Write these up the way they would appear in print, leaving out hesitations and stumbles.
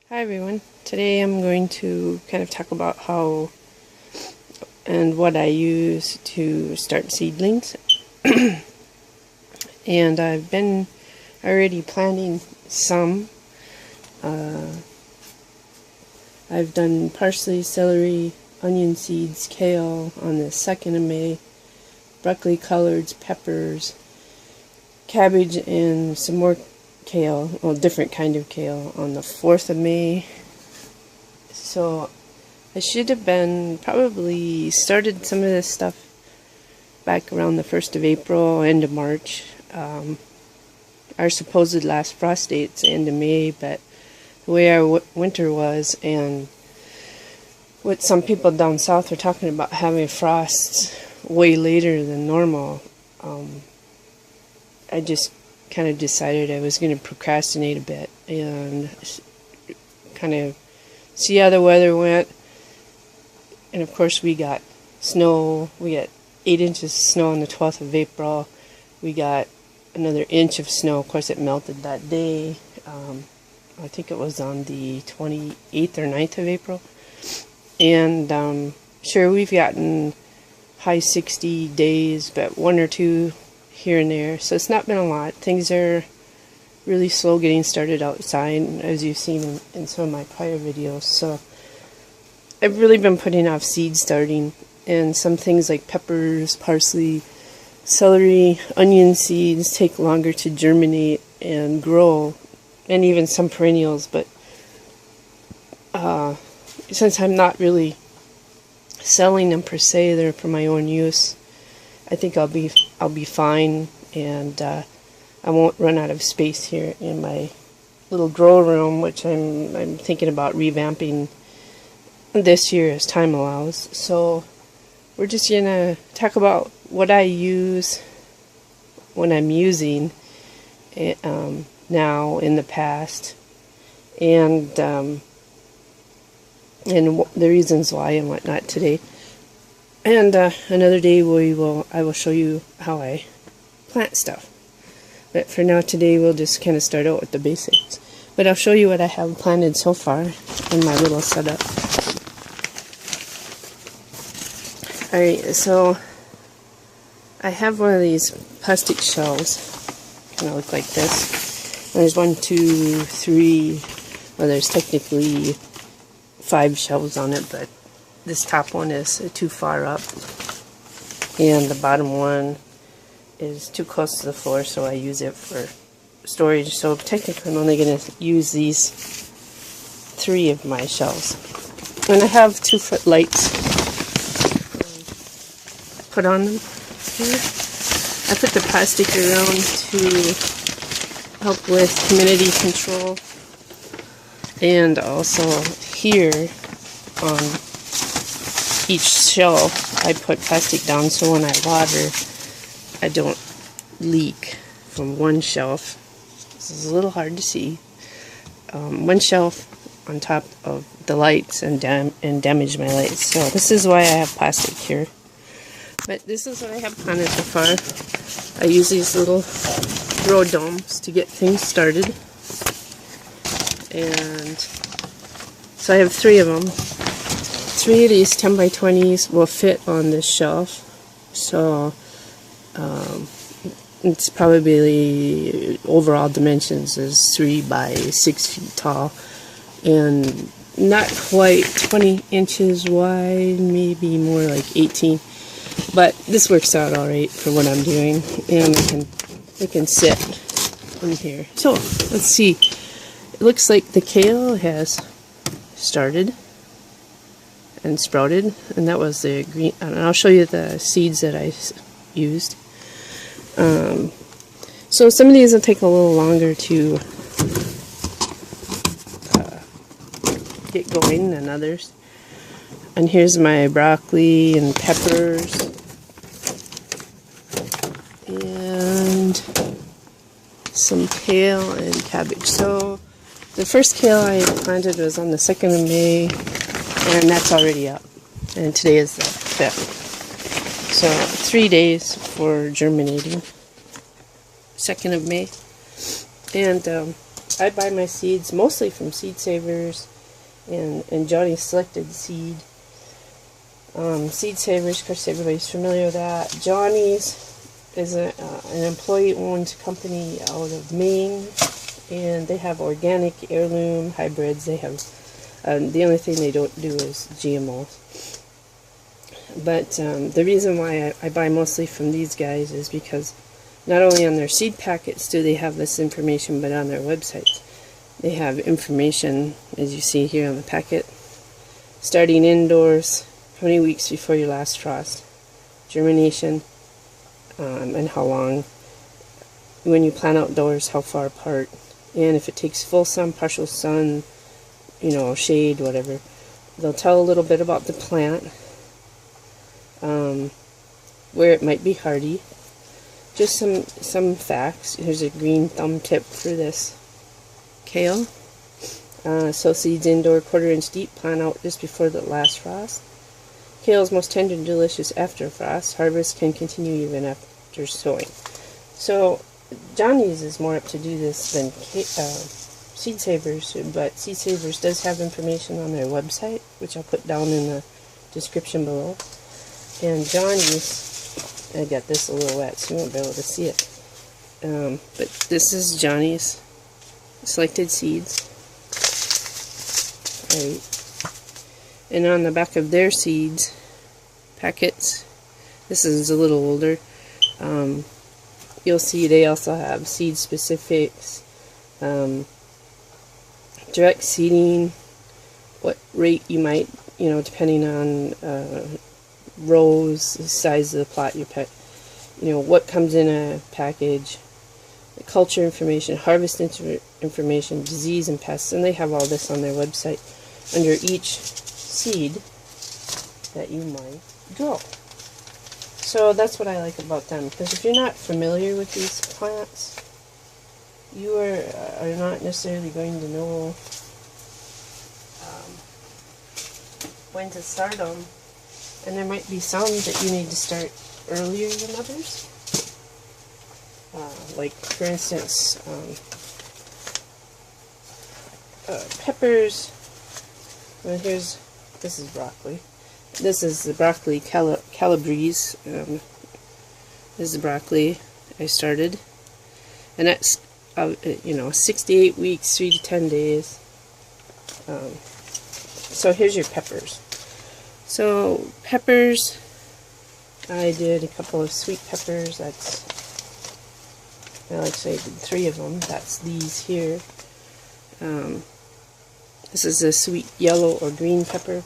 Hi everyone. Today I'm going to kind of talk about how and what I use to start seedlings. And I've been already planting some. I've done parsley, celery, onion seeds, kale on the 2nd of May, broccoli, collards, peppers, cabbage, and some more kale, well, different kind of kale on the 4th of May. So I should have been probably started some of this stuff back around the 1st of April, end of March. Our supposed last frost date's end of May, but the way our winter was and what some people down south are talking about having frosts way later than normal, I just kind of decided I was going to procrastinate a bit and kind of see how the weather went. And of course we got snow. We got 8 inches of snow on the 12th of April. We got another inch of snow. Of course it melted that day. I think it was on the 28th or 9th of April. And sure, we've gotten high 60 days, but 1 or 2 here and there, so it's not been a lot. Things are really slow getting started outside, as you've seen in some of my prior videos. So I've really been putting off seed starting, and some things like peppers, parsley, celery, onion seeds take longer to germinate and grow, and even some perennials. But since I'm not really selling them per se, they're for my own use, I think I'll be fine, and I won't run out of space here in my little grow room, which I'm thinking about revamping this year as time allows. So we're just gonna talk about what I use when I'm using it, now in the past, and the reasons why and whatnot today. And another day I will show you how I plant stuff. But for now, today we'll just kind of start out with the basics. But I'll show you what I have planted so far in my little setup. Alright, so I have one of these plastic shells. Kind of look like this. And there's 1, 2, 3. Well, there's technically 5 shelves on it, but this top one is too far up, and the bottom one is too close to the floor, so I use it for storage. So technically I'm only going to use these 3 of my shelves. And I have 2-foot lights put on them here. I put the plastic around to help with humidity control, and also here on each shelf I put plastic down so when I water I don't leak from one shelf. This is a little hard to see. One shelf on top of the lights and damage my lights. So this is why I have plastic here. But this is what I have planted so far. I use these little grow domes to get things started. And so I have 3 of them. 3 of these 10 by 20s will fit on this shelf, so it's probably overall dimensions is 3 by 6 feet tall, and not quite 20 inches wide, maybe more like 18. But this works out all right for what I'm doing, and it can sit in here. So let's see. It looks like the kale has started and sprouted, and that was the green. And I'll show you the seeds that I used. So some of these will take a little longer to get going than others. And here's my broccoli and peppers and some kale and cabbage. So the first kale I planted was on the 2nd of May, and that's already up, and today is the 5th. So 3 days for germinating, 2nd of May. And I buy my seeds mostly from Seed Savers and Johnny's Selected Seed. Seed Savers, of course, everybody's familiar with that. Johnny's is an employee-owned company out of Maine, and they have organic heirloom hybrids. They have the only thing they don't do is GMOs. But the reason why I buy mostly from these guys is because not only on their seed packets do they have this information, but on their websites they have information, as you see here on the packet, starting indoors, how many weeks before your last frost, germination, and how long, when you plant outdoors, how far apart, and if it takes full sun, partial sun, you know, shade, whatever. They'll tell a little bit about the plant, where it might be hardy. Just some facts. Here's a green thumb tip for this kale. Sow seeds indoor, 1/4 inch deep, plant out just before the last frost. Kale is most tender and delicious after frost. Harvest can continue even after sowing. So Johnny's is more up to do this than Seed Savers, but Seed Savers does have information on their website, which I'll put down in the description below. And Johnny's, I got this a little wet, so you won't be able to see it. But this is Johnny's Selected Seeds. Right. And on the back of their seeds packets, this is a little older, you'll see they also have seed specifics, direct seeding, what rate you might, you know, depending on rows, the size of the plot you put, you know, what comes in a package, the culture information, harvest information, disease and pests, and they have all this on their website under each seed that you might grow. So that's what I like about them, because if you're not familiar with these plants, you are not necessarily going to know when to start them, and there might be some that you need to start earlier than others. Like for instance, peppers. Well, this is broccoli. This is the broccoli calabrese. This is the broccoli I started, and that's you know, 68 weeks, 3 to 10 days. So here's your peppers. So peppers, I did a couple of sweet peppers. That's, well, actually I did 3 of them. That's these here. This is a sweet yellow or green pepper.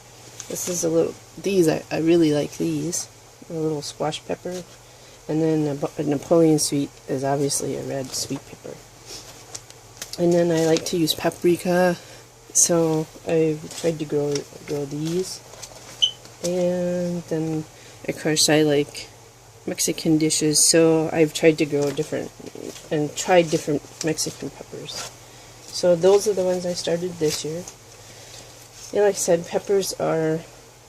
This is a little, these, I really like these. A little squash pepper. And then a Napoleon sweet is obviously a red sweet pepper. And then I like to use paprika. So I've tried to grow these. And then, of course, I like Mexican dishes. So I've tried to grow different Mexican peppers. So those are the ones I started this year. And like I said, peppers are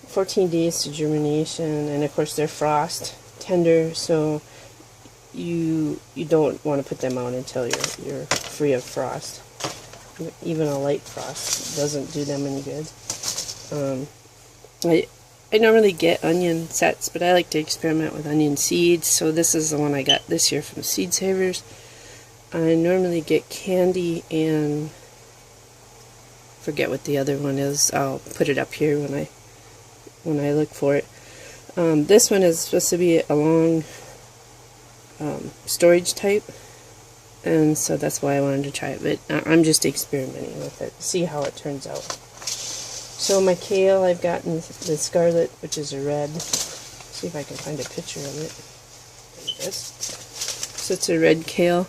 14 days to germination, and of course they're frost tender, so you don't want to put them out until you're free of frost. Even a light frost doesn't do them any good. I normally get onion sets, but I like to experiment with onion seeds, so this is the one I got this year from Seed Savers. I normally get candy and forget what the other one is. I'll put it up here when I look for it. This one is supposed to be a long storage type, and so that's why I wanted to try it, but I'm just experimenting with it, see how it turns out. So my kale, I've gotten the scarlet, which is a red. Let's see if I can find a picture of it. There it is. So it's a red kale.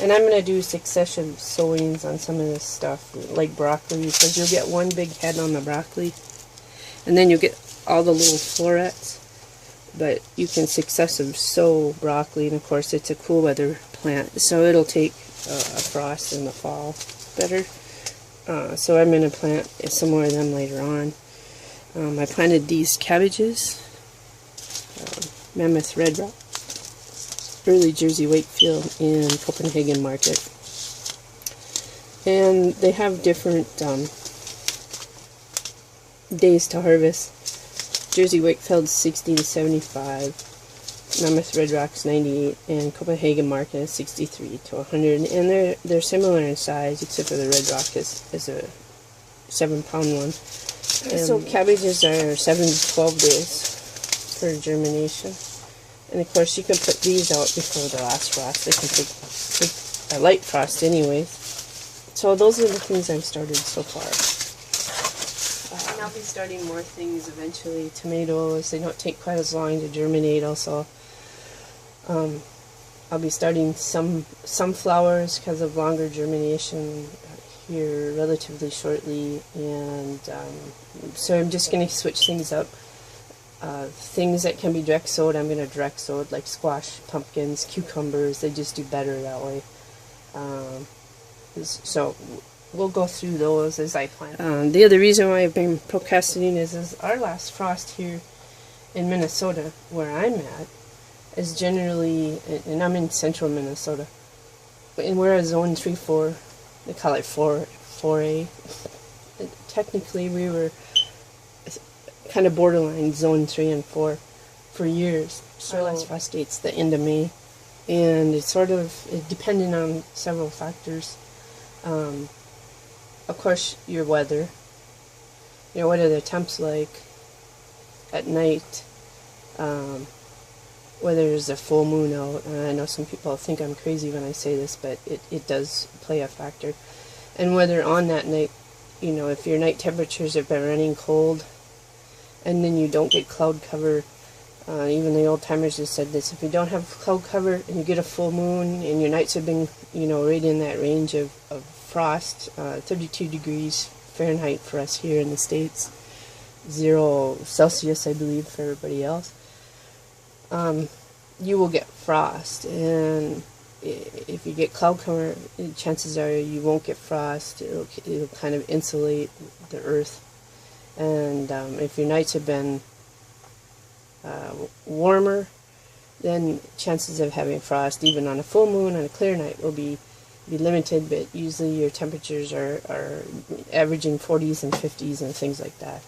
And I'm going to do successive sowings on some of this stuff, like broccoli, because you'll get one big head on the broccoli, and then you'll get all the little florets, but you can successive sow broccoli, and of course it's a cool weather plant, so it'll take a frost in the fall better. So I'm going to plant some more of them later on. I planted these cabbages, Mammoth Red Rock. early Jersey Wakefield in Copenhagen Market. And they have different days to harvest. Jersey Wakefield's 60 to 75, Mammoth Red Rock's 98, and Copenhagen Market is 63 to 100. And they're similar in size, except for the Red Rock is a 7-pound one. And so cabbages are 7 to 12 days for germination. And of course you can put these out before the last frost. They can take a light frost anyways. So those are the things I've started so far. And I'll be starting more things eventually. Tomatoes, they don't take quite as long to germinate also. I'll be starting some flowers because of longer germination here relatively shortly, and so I'm just going to switch things up. Things that can be direct sowed, I'm going to direct sow, like squash, pumpkins, cucumbers. They just do better that way. So we'll go through those as I plan. The other reason why I've been procrastinating is our last frost here in Minnesota, where I'm at, is generally, and I'm in central Minnesota, and we're at zone 3-4. They call it 4A. Technically, we were kind of borderline zone 3 and 4 for years. So our last frost date's the end of May, and it's sort of dependent on several factors. Of course, your weather. You know, what are the temps like at night? Whether there's a full moon out. I know some people think I'm crazy when I say this, but it does play a factor. And whether on that night, you know, if your night temperatures have been running cold, and then you don't get cloud cover. Even the old timers have said this: if you don't have cloud cover and you get a full moon, and your nights have been, you know, right in that range of frost, 32 degrees Fahrenheit for us here in the States, 0 Celsius, I believe, for everybody else. You will get frost, and if you get cloud cover, chances are you won't get frost. It'll kind of insulate the earth, and if your nights have been warmer, then chances of having frost, even on a full moon on a clear night, will be limited. But usually your temperatures are averaging 40s and 50s and things like that.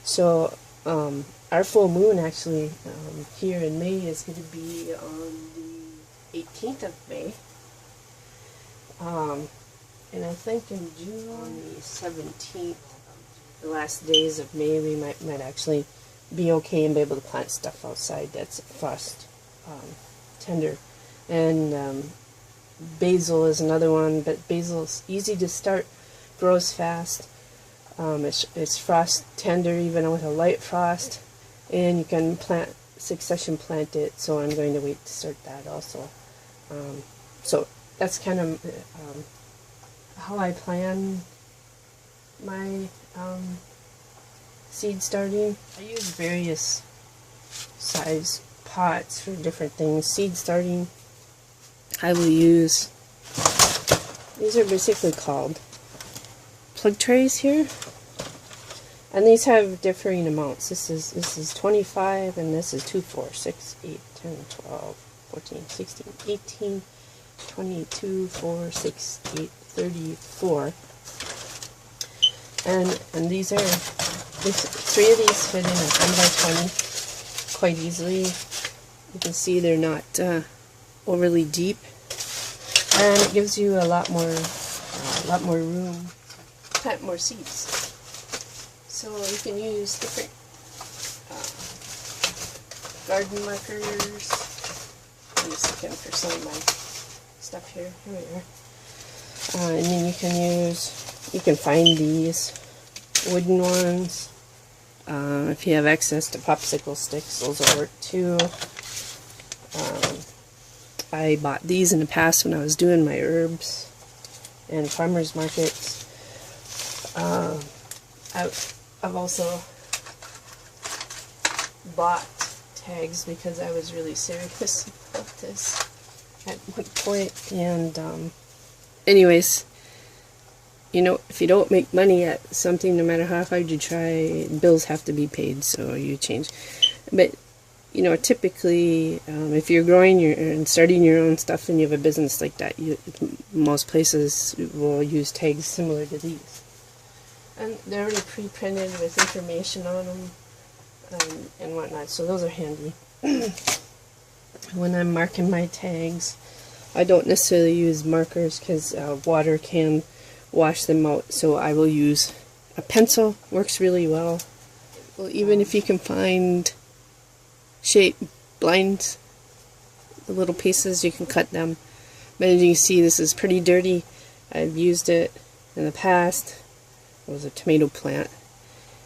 So our full moon actually here in May is going to be on the 18th of May. And I think in June, on the 17th, the last days of May, we might actually be okay and be able to plant stuff outside that's frost tender. And basil is another one, but basil's easy to start, grows fast. It's frost tender even with a light frost, and you can succession plant it, so I'm going to wait to start that also. So that's kind of how I plan my seed starting. I use various size pots for different things. Seed starting, I will use, these are basically called plug trays here, and these have differing amounts. This is 25, and this is 2, 4, 6, 8, 10, 12, 14, 16, 18, 22, 4, 6, 8, 34. And these are, 3 of these fit in a 10 by 20 quite easily. You can see they're not overly deep, and it gives you a lot more room to plant more seeds. So you can use different garden markers. I'm just looking for some of my stuff here. Here we are. And then you can find these wooden ones. If you have access to popsicle sticks, those will work too. I bought these in the past when I was doing my herbs and farmers markets. I've also bought tags because I was really serious about this at one point. And anyways, you know, if you don't make money at something, no matter how hard you try, bills have to be paid, so you change. But you know, typically, if you're growing and starting your own stuff and you have a business like that, most places will use tags similar to these. And they're already pre-printed with information on them and whatnot, so those are handy. When I'm marking my tags, I don't necessarily use markers because water can wash them out, so I will use a pencil. Works really well. Well, even if you can find shape lines, the little pieces, you can cut them. But as you can see, this is pretty dirty. I've used it in the past. It was a tomato plant,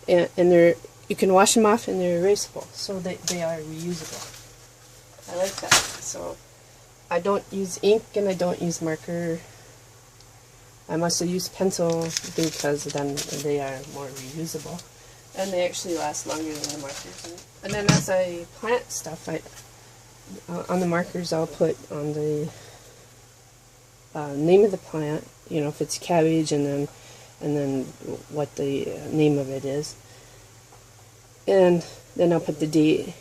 and they're, you can wash them off and they're erasable, so they are reusable. I like that. So I don't use ink and I don't use marker. I must have used pencil because then they are more reusable. And they actually last longer than the markers. And then as I plant stuff, on the markers I'll put on the name of the plant, you know, if it's cabbage, and then what the name of it is. And then I'll put the date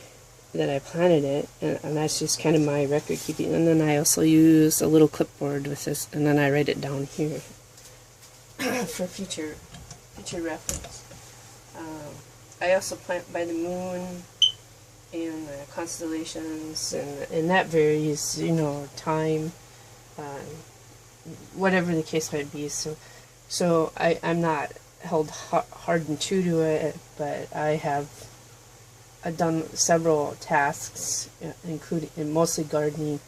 that I planted it, and that's just kind of my record keeping. And then I also use a little clipboard with this, and then I write it down here for future reference. I also plant by the moon and constellations, and that varies, you know, time, whatever the case might be. So I'm not held hard and true to it, but I've done several tasks, including and mostly gardening,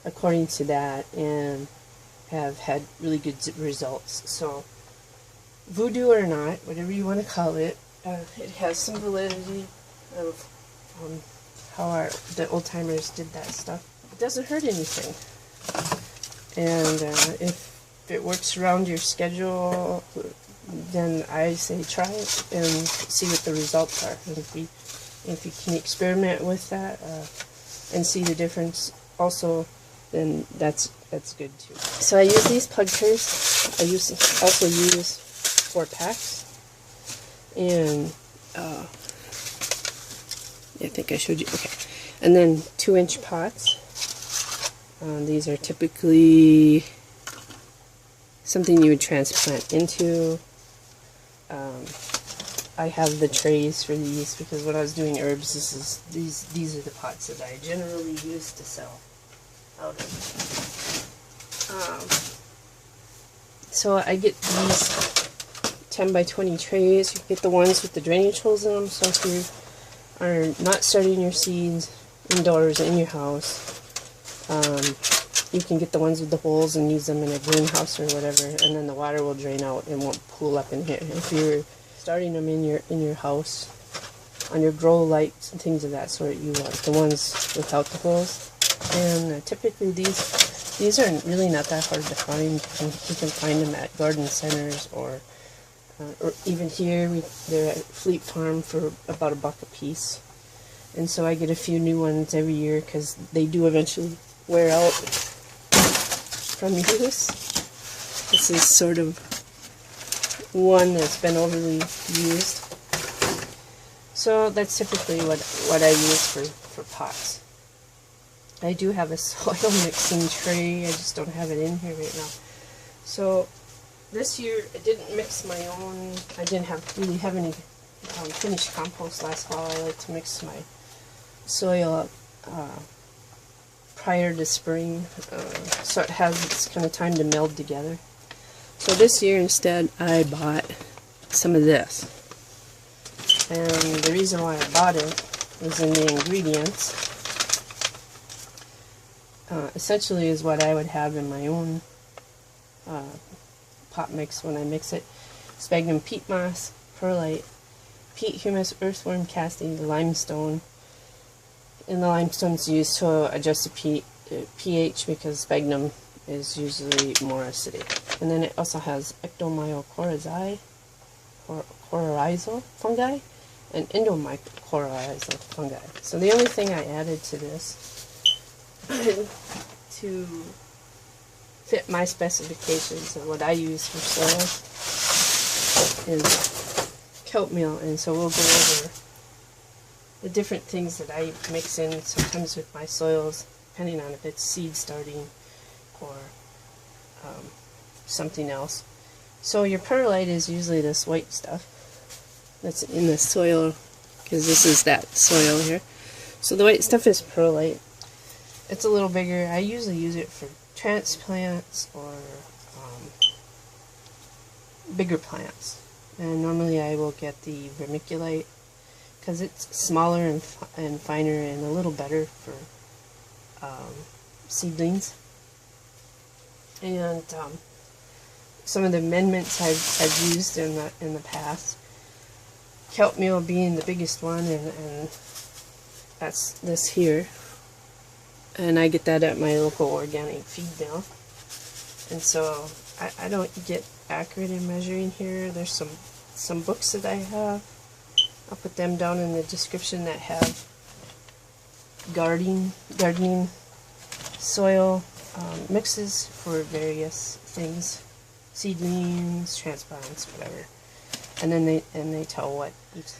according to that, and have had really good results. So, voodoo or not, whatever you want to call it, it has some validity of how the old timers did that stuff. It doesn't hurt anything, and if it works around your schedule, then I say try it and see what the results are. And if you can experiment with that and see the difference also, then that's good too. So I use these plug trays. I also use 4 packs, and I think I showed you. Okay, and then 2-inch pots. These are typically something you would transplant into. I have the trays for these because when I was doing herbs, these are the pots that I generally use to sell out of. So I get these 10 by 20 trays. You get the ones with the drainage holes in them. So if you are not starting your seeds indoors in your house, you can get the ones with the holes and use them in a greenhouse or whatever, and then the water will drain out and won't pool up in here. If you're starting them in your house, on your grow lights and things of that sort, you want the ones without the holes. And typically these are really not that hard to find. You can find them at garden centers or even here. They're at Fleet Farm for about $1 a piece. And so I get a few new ones every year because they do eventually wear out from use. This is sort of one that's been overly used. So that's typically what I use for pots. I do have a soil mixing tray, I just don't have it in here right now. So this year I didn't mix my own. I didn't really have any finished compost last fall. I like to mix my soil prior to spring, so it has its kind of time to meld together. So this year instead I bought some of this, and the reason why I bought it was in the ingredients. Essentially is what I would have in my own pot mix when I mix it. Sphagnum peat moss, perlite, peat humus, earthworm casting, limestone. And the limestone is used to adjust the pH because sphagnum is usually more acidic. And then it also has ectomycorrhizal fungi and endomycorrhizal fungi. So the only thing I added to this to fit my specifications of what I use for soil is kelp meal, and so we'll go over the different things that I mix in sometimes with my soils, depending on if it's seed starting or something else. So your perlite is usually this white stuff that's in the soil, because this is that soil here. So the white stuff is perlite. It's a little bigger. I usually use it for transplants or bigger plants. And normally I will get the vermiculite because it's smaller and finer and a little better for seedlings. And some of the amendments I've used in the past, kelp meal being the biggest one, and that's this here. And I get that at my local organic feed mill. And so I don't get accurate in measuring here. There's some books that I have. I'll put them down in the description that have gardening soil mixes for various things, seedlings, transplants, whatever. And then they tell what each.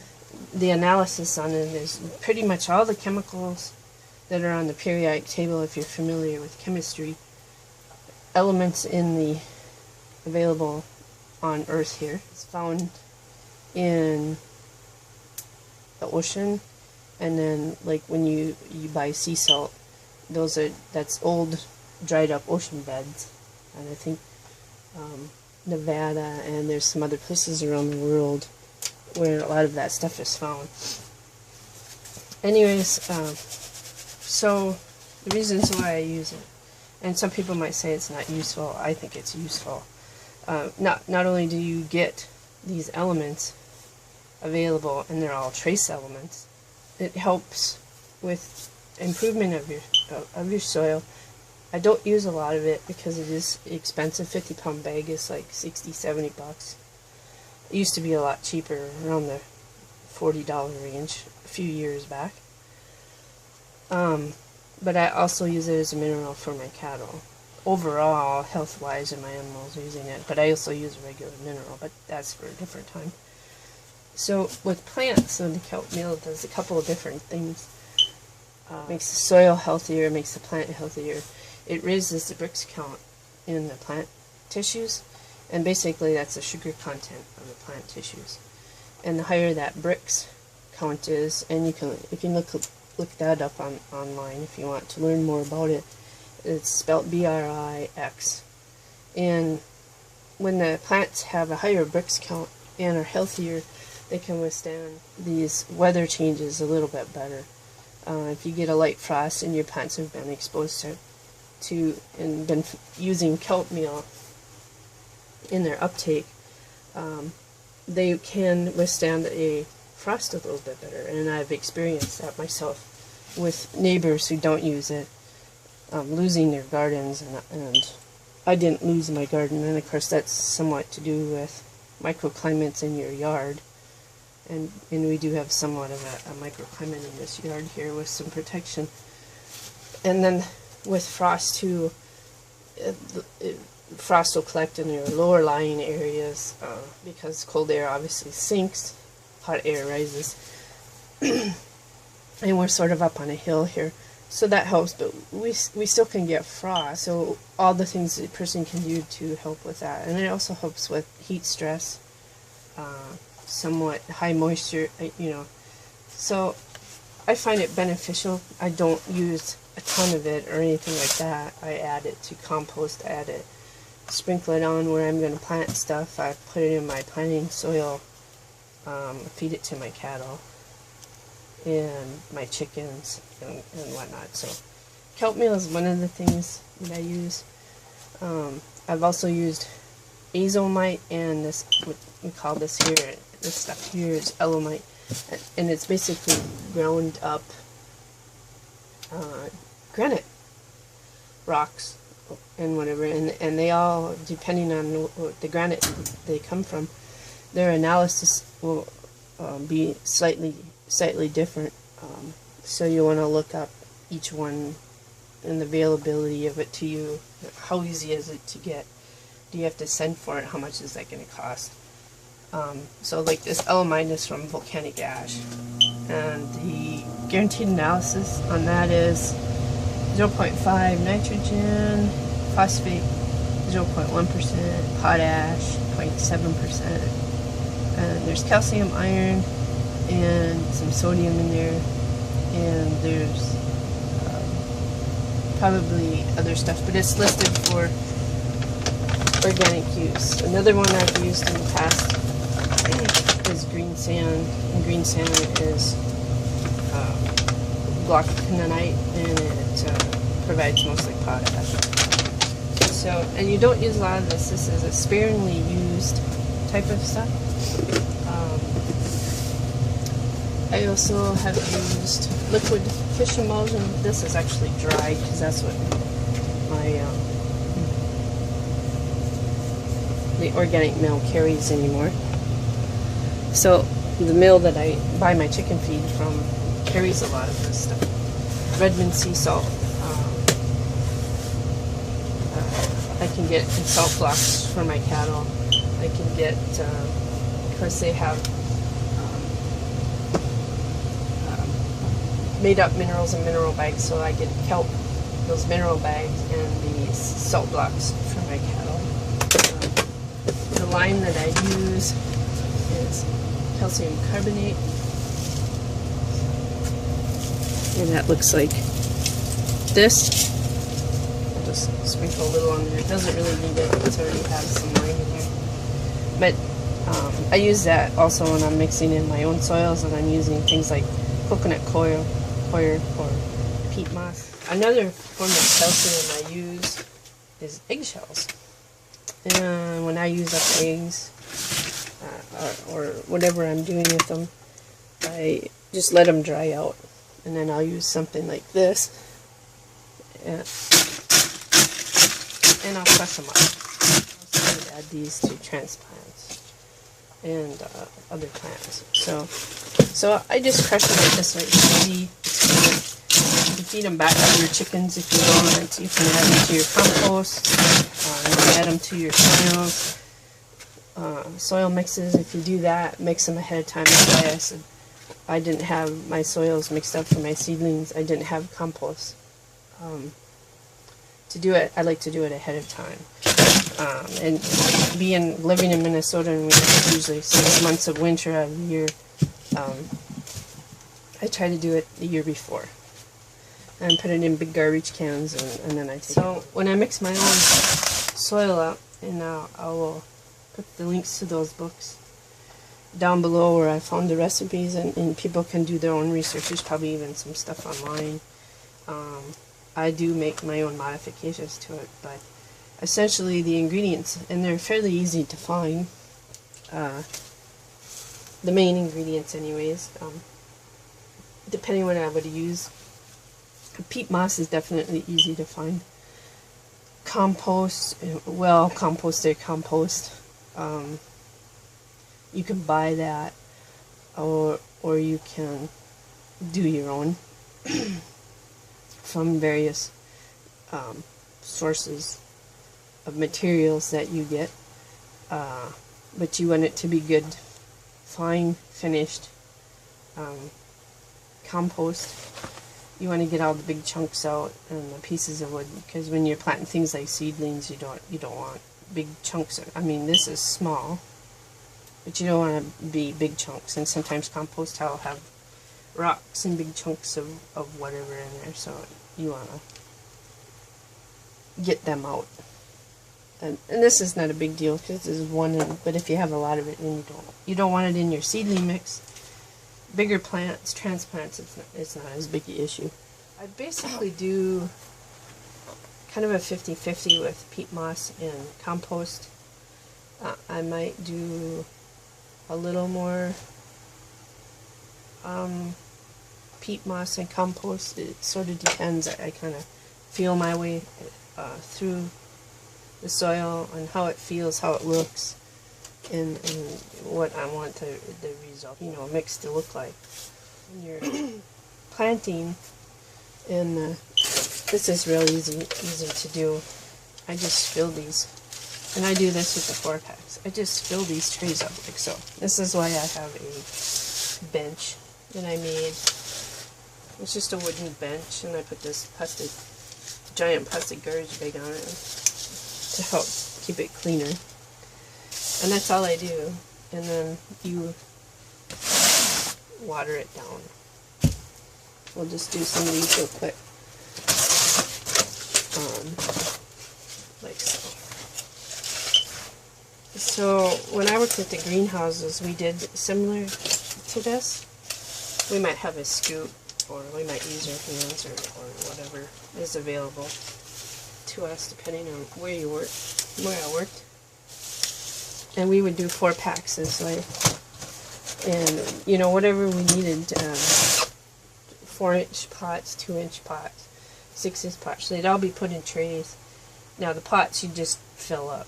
The analysis on it is pretty much all the chemicals that are on the periodic table, if you're familiar with chemistry, elements in the available on Earth here. It's found in the ocean, and then like when you buy sea salt, that's old dried up ocean beds, and I think Nevada and there's some other places around the world where a lot of that stuff is found. Anyways, so the reasons why I use it, and some people might say it's not useful. I think it's useful. Not only do you get these elements available, and they're all trace elements, it helps with improvement of your soil. I don't use a lot of it because it is expensive. 50-pound bag is like $60-70 bucks. It used to be a lot cheaper, around the $40 range a few years back. But I also use it as a mineral for my cattle. Overall, health-wise, and my animals are using it, but I also use a regular mineral, but that's for a different time. So with plants, so the kelp meal does a couple of different things. Makes the soil healthier, makes the plant healthier. It raises the Brix count in the plant tissues, and basically that's the sugar content of the plant tissues. And the higher that Brix count is, and you can look that up online if you want to learn more about it. It's spelled Brix. And when the plants have a higher Brix count and are healthier, they can withstand these weather changes a little bit better. If you get a light frost and your plants have been exposed to and been using kelp meal in their uptake, they can withstand a frost a little bit better. And I've experienced that myself with neighbors who don't use it, losing their gardens, and I didn't lose my garden, and of course that's somewhat to do with microclimates in your yard. And we do have somewhat of a microclimate in this yard here with some protection. And then with frost too, frost will collect in your lower lying areas because cold air obviously sinks, hot air rises. And we're sort of up on a hill here, so that helps, but we still can get frost. So all the things that a person can do to help with that. And it also helps with heat stress, somewhat high moisture, so I find it beneficial. I don't use a ton of it or anything like that. I add it to compost, sprinkle it on where I'm going to plant stuff. I put it in my planting soil, feed it to my cattle and my chickens and whatnot. So kelp meal is one of the things that I use. I've also used azomite, and this, what we call this here, this stuff here is elomite, and it's basically ground up granite rocks and whatever, and they all, depending on what the granite they come from, their analysis will be slightly different. So you want to look up each one and the availability of it to you. How easy is it to get? Do you have to send for it? How much is that going to cost? So like this L- is from volcanic ash, and the guaranteed analysis on that is 0.5 nitrogen, phosphate 0.1%, potash 0.7%, and there's calcium, iron, and some sodium in there, and there's probably other stuff, but it's listed for organic use. Another one I've used in the past is green sand, and green sand is glauconite, and it provides mostly potash. So, and you don't use a lot of this. This is a sparingly used type of stuff. I also have used liquid fish emulsion. This is actually dried because that's what my the organic mill carries anymore. So the mill that I buy my chicken feed from carries a lot of this stuff. Redmond sea salt. I can get in salt blocks for my cattle. I can get, of course they have made up minerals in mineral bags, so I get kelp, those mineral bags, and the salt blocks for my cattle. The lime that I use is calcium carbonate, and that looks like this. I'll just sprinkle a little on there. It doesn't really need it, it's already has some lime in there. But I use that also when I'm mixing in my own soils, and I'm using things like coconut coir or peat moss. Another form of calcium I use is eggshells. And when I use up eggs, or whatever I'm doing with them, I just let them dry out, and then I'll use something like this, and I'll crush them up. I would add these to transplants and other plants. So I just crush them like this, right? Easy. You can feed them back to your chickens if you want. You can add them to your compost. You can add them to your soils. Soil mixes, if you do that, mix them ahead of time. That's why I said I didn't have my soils mixed up for my seedlings. I didn't have compost. To do it, I like to do it ahead of time. And living in Minnesota, and we have usually 6 months of winter out of the year, I try to do it the year before. And put it in big garbage cans, and then I take it. So when I mix my own soil up, and I will put the links to those books down below where I found the recipes, and people can do their own research. There's probably even some stuff online. I do make my own modifications to it, but essentially the ingredients, and they're fairly easy to find, the main ingredients anyways, depending on what I would use. Peat moss is definitely easy to find. Compost, well, composted compost, you can buy that, or you can do your own from various sources of materials that you get, but you want it to be good, fine finished compost. You want to get all the big chunks out and the pieces of wood, because when you're planting things like seedlings, you don't want big chunks. I mean, this is small, but you don't want to be big chunks. And sometimes compost will have rocks and big chunks of whatever in there, so you want to get them out. And this is not a big deal because this is one, but if you have a lot of it, then you don't want it in your seedling mix. Bigger plants, transplants, it's not as big an issue. I basically do kind of a 50-50 with peat moss and compost. I might do a little more peat moss and compost. It sort of depends. I kind of feel my way through the soil and how it feels, how it looks, and what I want the result, mix to look like. When you're planting, and this is real easy to do. I just fill these And I do this with the 4-packs. I just fill these trays up like so. This is why I have a bench that I made. It's just a wooden bench, and I put this giant plastic garbage bag on it to help keep it cleaner. And that's all I do. And then you water it down. We'll just do some of these real quick. Like so. So when I worked at the greenhouses, we did similar to this. We might have a scoop, or we might use our hands, or whatever is available to us, depending on where you work, where I worked. And we would do 4-packs this way. And, you know, whatever we needed, 4-inch pots, 2-inch pots, 6-inch pots, so they'd all be put in trays. Now the pots you just fill up.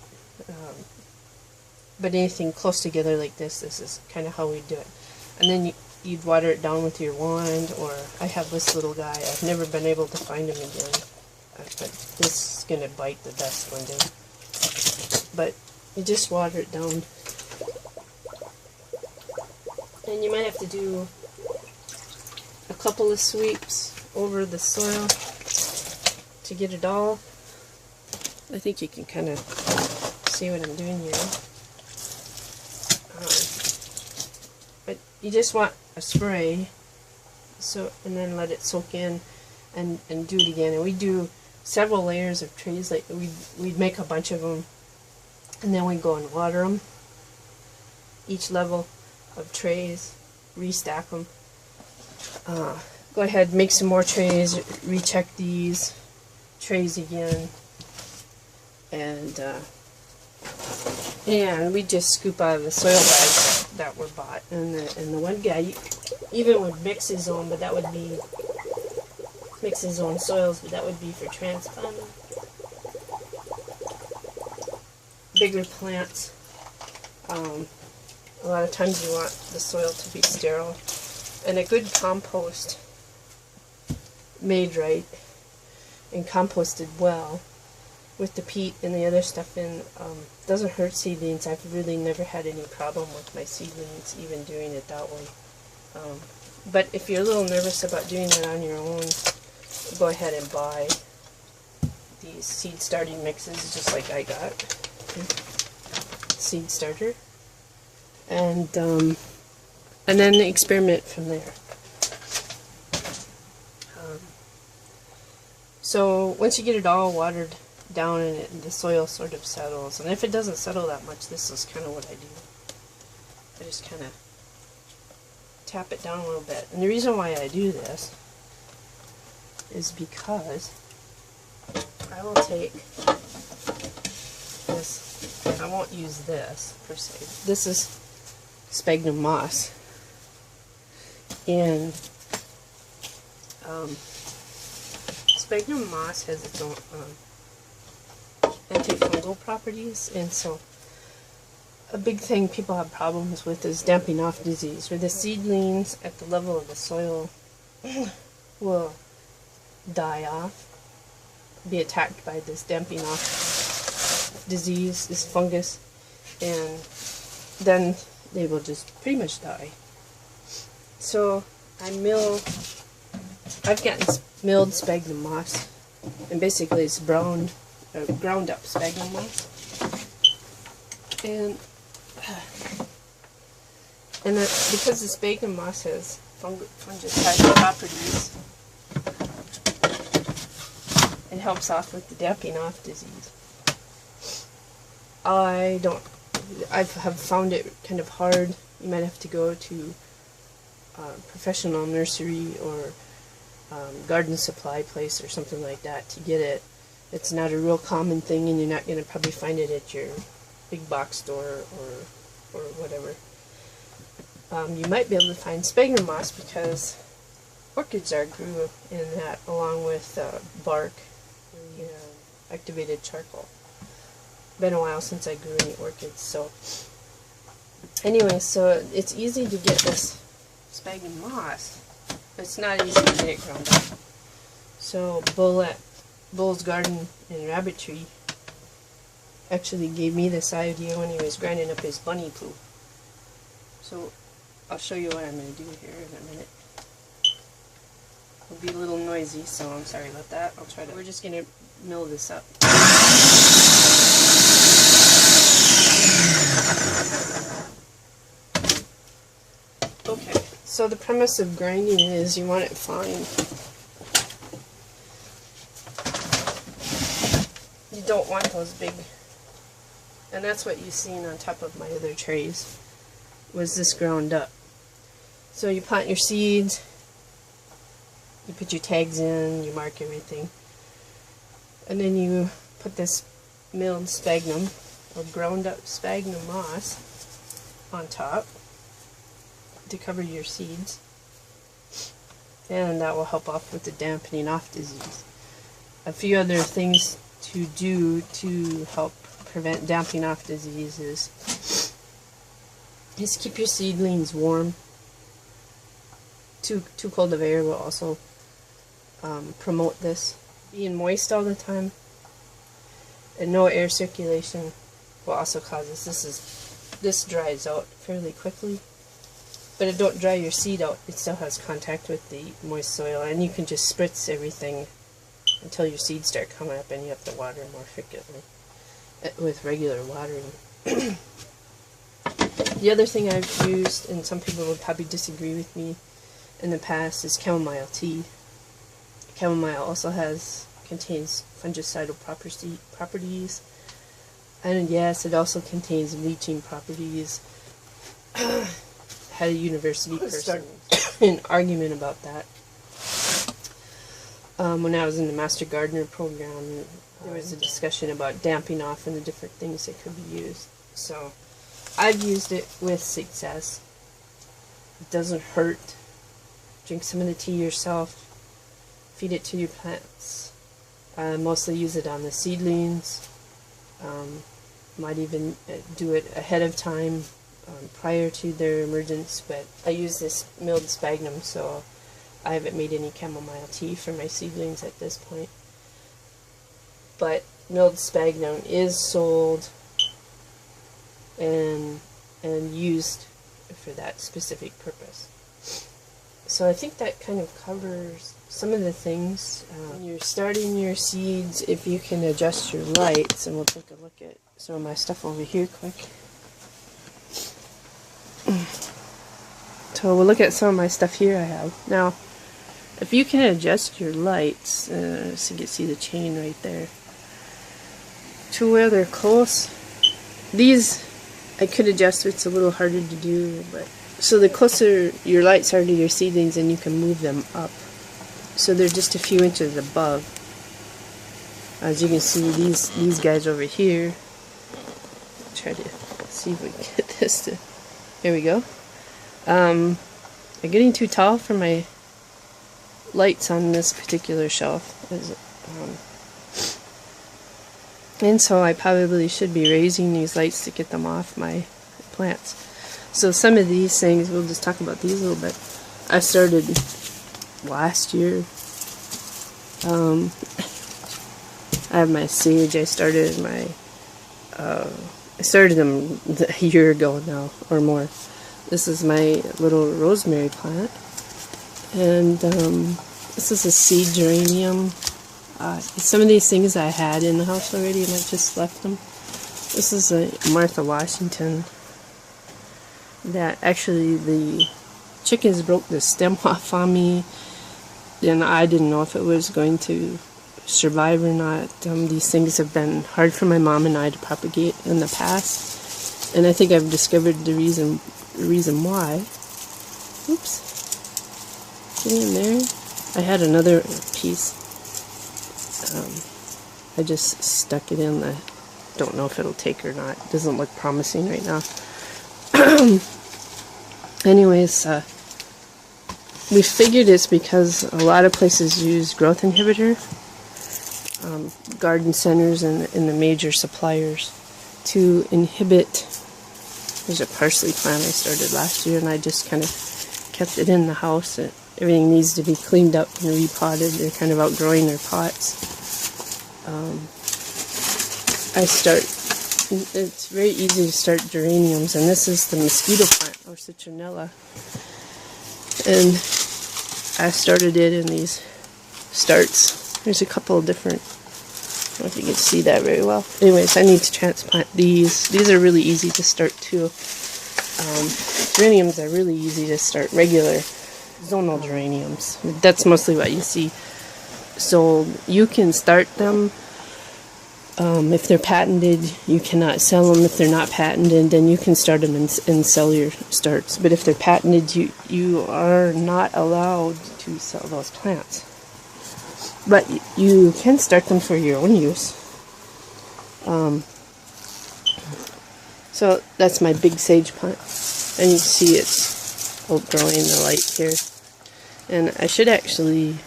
But anything close together like this is kind of how we do it. And then you'd water it down with your wand, or I have this little guy. I've never been able to find him again. But this is going to bite the dust one day. But you just water it down. And you might have to do a couple of sweeps over the soil to get it all. I think you can kind of see what I'm doing here. But you just want a spray, and then let it soak in, and do it again. And we do several layers of trays. Like we'd make a bunch of them, and then we go and water them. Each level of trays, restack them. Go ahead, make some more trays, recheck these trays again, and we just scoop out of the soil bags that were bought. And the one guy even would mix his own, but that would be mix his own soils, but that would be for transplanting. Bigger plants. A lot of times you want the soil to be sterile, and a good compost made right and composted well with the peat and the other stuff in doesn't hurt seedlings. I've really never had any problem with my seedlings even doing it that way. But if you're a little nervous about doing it on your own, go ahead and buy these seed starting mixes just like I got. Seed starter. And then experiment from there. So once you get it all watered down and the soil sort of settles, and if it doesn't settle that much, this is kind of what I do. I just kind of tap it down a little bit. And the reason why I do this is because I will take this. I won't use this per se. This is sphagnum moss, and sphagnum moss has its own antifungal properties, and so a big thing people have problems with is damping off disease, where the seedlings at the level of the soil will die off, be attacked by this damping off disease, this fungus, and then they will just pretty much die. So I've gotten milled sphagnum moss, and basically it's ground up sphagnum moss, and because the sphagnum moss has fungicidal properties, it helps off with the damping off disease. I have found it kind of hard. You might have to go to a professional nursery or garden supply place or something like that to get it. It's not a real common thing, and you're not going to probably find it at your big box store or whatever. You might be able to find sphagnum moss because orchids grew in that, along with bark and activated charcoal. Been a while since I grew any orchids, so anyway, so it's easy to get this sphagnum moss, but it's not easy to get it ground up. So Bull's Garden and Rabbit Tree actually gave me this idea when he was grinding up his bunny poo. So I'll show you what I'm going to do here in a minute. It'll be a little noisy, so I'm sorry about that. I'll try to. We're just going to mill this up. Okay, so the premise of grinding is you want it fine. You don't want those big, and that's what you've seen on top of my other trays, was this ground up. So you plant your seeds, you put your tags in, you mark everything, and then you put this milled sphagnum, or ground up sphagnum moss, on top to cover your seeds, and that will help off with the dampening off disease. A few other things to do to help prevent damping off diseases is keep your seedlings warm. Too cold of air will also promote this. Being moist all the time and no air circulation will also cause this. This dries out fairly quickly, but it don't dry your seed out. It still has contact with the moist soil, and you can just spritz everything until your seeds start coming up, and you have to water more frequently with regular watering. The other thing I've used, and some people would probably disagree with me in the past, is chamomile tea. Chamomile also contains fungicidal properties, and yes, it also contains bleaching properties. Had a university person an argument about that. When I was in the Master Gardener program, there was a discussion about damping off and the different things that could be used. So I've used it with success. It doesn't hurt. Drink some of the tea yourself. Feed it to your plants. I mostly use it on the seedlings. Might even do it ahead of time, prior to their emergence, but I use this milled sphagnum, so I haven't made any chamomile tea for my seedlings at this point. But milled sphagnum is sold and used for that specific purpose. So I think that kind of covers some of the things. When you're starting your seeds, if you can adjust your lights, and we'll take a look at some of my stuff over here quick. So we'll look at some of my stuff here I have. Now, if you can adjust your lights, so you can see the chain right there, to where they're close. These I could adjust, it's a little harder to do, but so the closer your lights are to your seedlings, and you can move them up. So they're just a few inches above. As you can see, these guys over here. Try to see if we can get this to. Here we go. They're getting too tall for my lights on this particular shelf. And so I probably should be raising these lights to get them off my plants. So some of these things, we'll just talk about these a little bit. I started last year. I have my sage. I started them a year ago now, or more. This is my little rosemary plant, and this is a seed geranium. Some of these things I had in the house already, and I just left them. This is a Martha Washington that actually the chickens broke the stem off on me, and I didn't know if it was going to survive or not. These things have been hard for my mom and I to propagate in the past, and I think I've discovered the reason why. Oops. Get in there. I had another piece. I just stuck it in. I don't know if it'll take or not. It doesn't look promising right now. Anyways, we figured it's because a lot of places use growth inhibitor, garden centers and the major suppliers, to inhibit. There's a parsley plant I started last year, and I just kind of kept it in the house. Everything needs to be cleaned up and repotted. They're kind of outgrowing their pots. I start it's very easy to start geraniums, and this is the mosquito plant, or citronella. And I started it in these starts. There's a couple of different, I don't know if you can see that very well. Anyways, I need to transplant these. These are really easy to start too. Geraniums are really easy to start, regular zonal geraniums. That's mostly what you see. So you can start them. If they're patented, you cannot sell them. If they're not patented, then you can start them and sell your starts. But if they're patented, you are not allowed to sell those plants. But you can start them for your own use. So that's my big sage plant. And you can see it's outgrowing the light here. And I should actually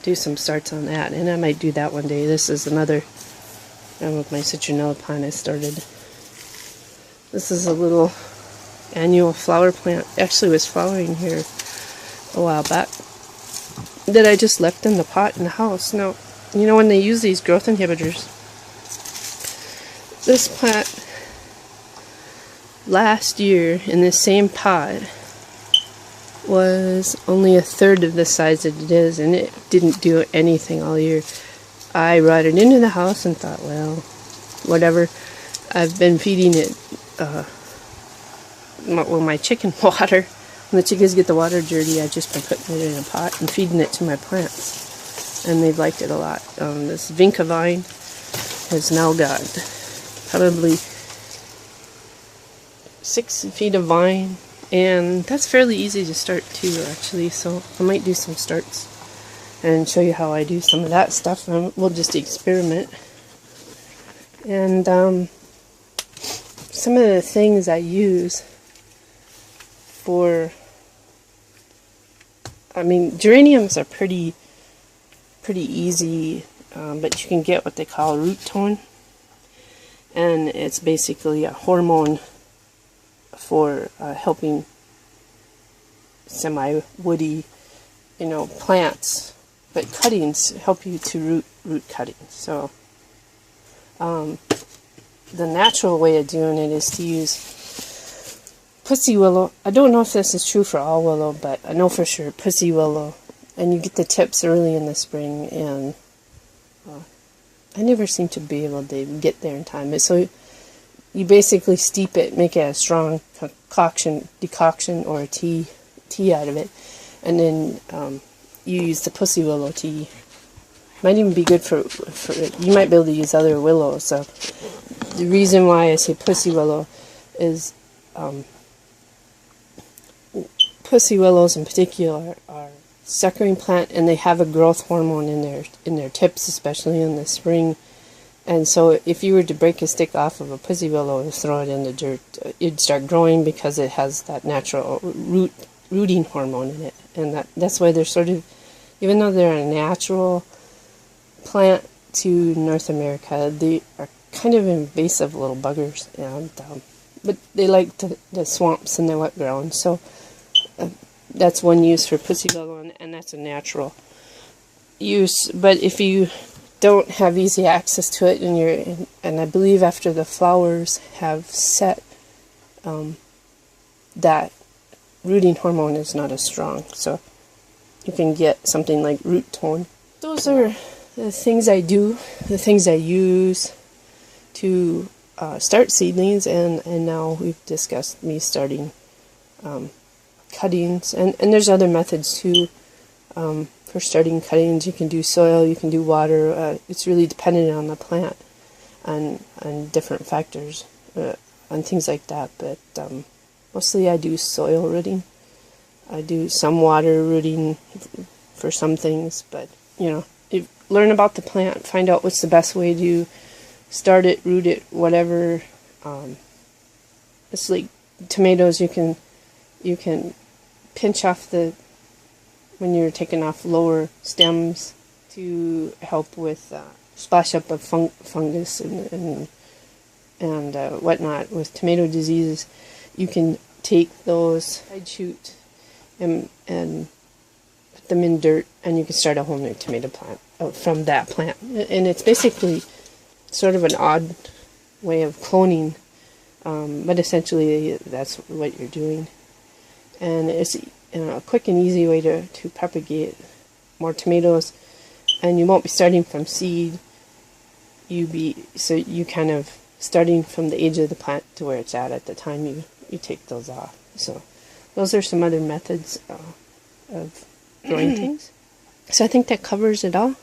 do some starts on that, and I might do that one day. This is another with my citronella plant I started. This is a little annual flower plant. Actually was flowering here a while back that I just left in the pot in the house. Now, you know when they use these growth inhibitors, this plant last year in this same pot was only a third of the size that it is, and it didn't do anything all year. I brought it into the house and thought, well, whatever. I've been feeding it my chicken water. When the chickens get the water dirty, I've just been putting it in a pot and feeding it to my plants, and they've liked it a lot. This vinca vine has now got probably 6 feet of vine, and that's fairly easy to start too, actually. So I might do some starts and show you how I do some of that stuff, and we'll just experiment. And some of the things I use for, I mean, geraniums are pretty easy, but you can get what they call root tone, and it's basically a hormone for helping semi-woody, plants. But cuttings help you to root cuttings. So the natural way of doing it is to use pussy willow. I don't know if this is true for all willow, but I know for sure pussy willow. And you get the tips early in the spring, and I never seem to be able to get there in time. So you basically steep it, make it a strong decoction or a tea out of it, and then you use the pussy willow tea. Might even be good for you might be able to use other willows. So the reason why I say pussy willow is pussy willows in particular are suckering plant, and they have a growth hormone in their tips, especially in the spring. And so if you were to break a stick off of a pussy willow and throw it in the dirt, it'd start growing because it has that natural rooting hormone in it. And that's why they're sort of, even though they're a natural plant to North America, they are kind of invasive little buggers. And but they like the swamps and the wet ground. So that's one use for pussy willow, and that's a natural use. But if you don't have easy access to it, and I believe after the flowers have set, that rooting hormone is not as strong, so you can get something like root tone. Those are the things I do, the things I use to start seedlings, and now we've discussed me starting cuttings, and there's other methods too. For starting cuttings, you can do soil, you can do water. It's really dependent on the plant and different factors and things like that. But mostly I do soil rooting. I do some water rooting for some things, but learn about the plant, find out what's the best way to start it, root it, whatever. It's like tomatoes. You can pinch off when you're taking off lower stems to help with splash up of fungus and whatnot with tomato diseases. You can take those side shoot and put them in dirt, and you can start a whole new tomato plant from that plant. And it's basically sort of an odd way of cloning, but essentially that's what you're doing. And it's a quick and easy way to propagate more tomatoes, and you won't be starting from seed. So you kind of starting from the age of the plant to where it's at the time you take those off. So those are some other methods of growing things. So I think that covers it all.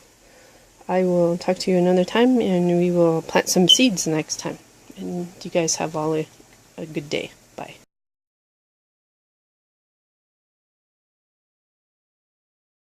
I will talk to you another time, and we will plant some seeds next time. And you guys have all a good day. Bye.